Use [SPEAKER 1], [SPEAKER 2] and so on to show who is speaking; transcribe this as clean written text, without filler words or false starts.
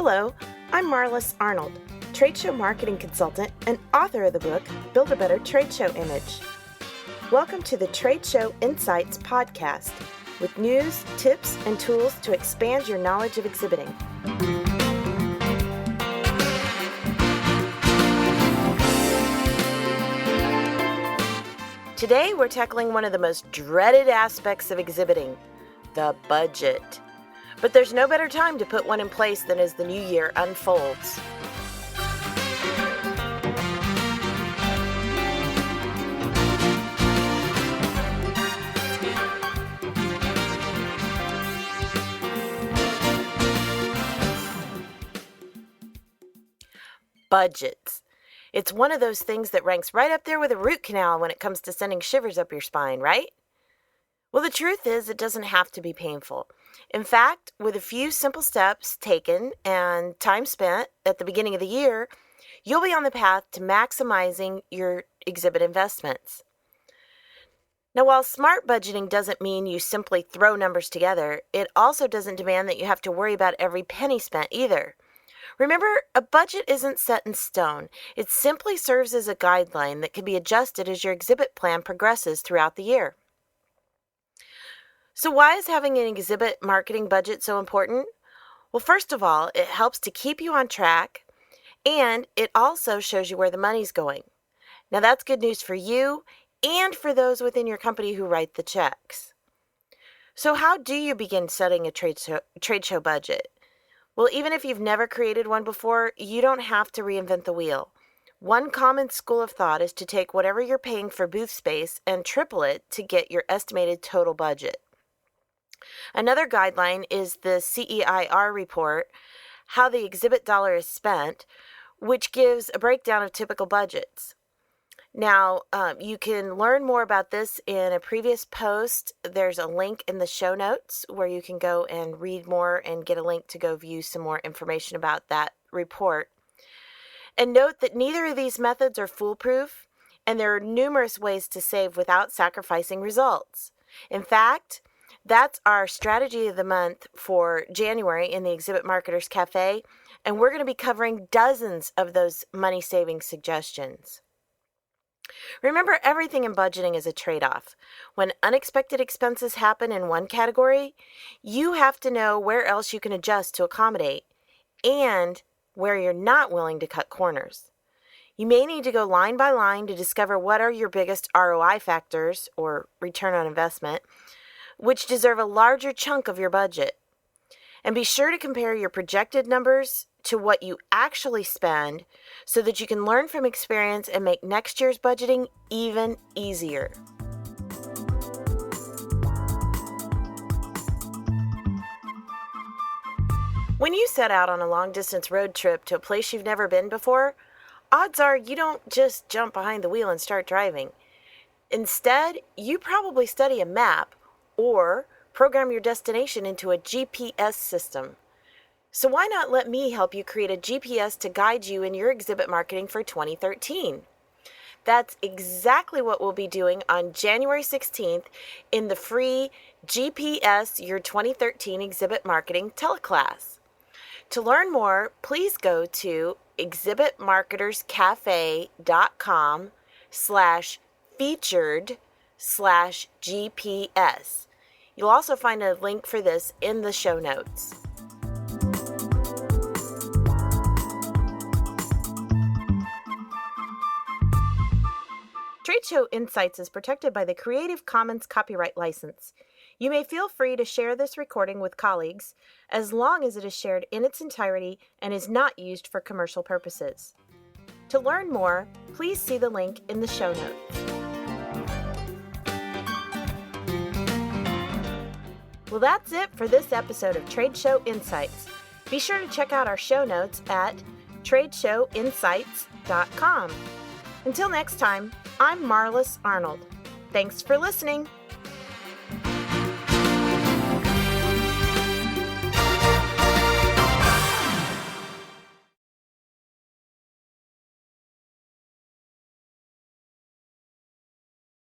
[SPEAKER 1] Hello, I'm Marlis Arnold, trade show marketing consultant and author of the book, Build a Better Trade Show Image. Welcome to the Trade Show Insights podcast with news, tips, and tools to expand your knowledge of exhibiting. Today, we're tackling one of the most dreaded aspects of exhibiting, the budget. But there's no better time to put one in place than as the new year unfolds. Budgets. It's one of those things that ranks right up there with a root canal when it comes to sending shivers up your spine, right? Well, the truth is it doesn't have to be painful. In fact, with a few simple steps taken and time spent at the beginning of the year, you'll be on the path to maximizing your exhibit investments. Now, while smart budgeting doesn't mean you simply throw numbers together, it also doesn't demand that you have to worry about every penny spent either. Remember, a budget isn't set in stone. It simply serves as a guideline that can be adjusted as your exhibit plan progresses throughout the year. So why is having an exhibit marketing budget so important? Well, first of all, it helps to keep you on track, and it also shows you where the money's going. Now, that's good news for you and for those within your company who write the checks. So how do you begin setting a trade show budget? Well, even if you've never created one before, you don't have to reinvent the wheel. One common school of thought is to take whatever you're paying for booth space and triple it to get your estimated total budget. Another guideline is the CEIR report, How the Exhibit Dollar is Spent, which gives a breakdown of typical budgets. Now, you can learn more about this in a previous post. There's a link in the show notes where you can go and read more and get a link to go view some more information about that report. And note that neither of these methods are foolproof, and there are numerous ways to save without sacrificing results. In fact, that's our strategy of the month for January in the Exhibit Marketers Cafe, and we're going to be covering dozens of those money-saving suggestions. Remember, everything in budgeting is a trade-off. When unexpected expenses happen in one category, you have to know where else you can adjust to accommodate and where you're not willing to cut corners. You may need to go line by line to discover what are your biggest ROI factors, or return on investment, which deserve a larger chunk of your budget. And be sure to compare your projected numbers to what you actually spend so that you can learn from experience and make next year's budgeting even easier. When you set out on a long-distance road trip to a place you've never been before, odds are you don't just jump behind the wheel and start driving. Instead, you probably study a map or program your destination into a GPS system. So why not let me help you create a GPS to guide you in your exhibit marketing for 2013? That's exactly what we'll be doing on January 16th in the free GPS Your 2013 Exhibit Marketing teleclass. To learn more, please go to exhibitmarketerscafe.com/featured/GPS. You'll also find a link for this in the show notes. Trade Show Insights is protected by the Creative Commons copyright license. You may feel free to share this recording with colleagues as long as it is shared in its entirety and is not used for commercial purposes. To learn more, please see the link in the show notes. Well, that's it for this episode of Trade Show Insights. Be sure to check out our show notes at tradeshowinsights.com. Until next time, I'm Marlis Arnold. Thanks for listening.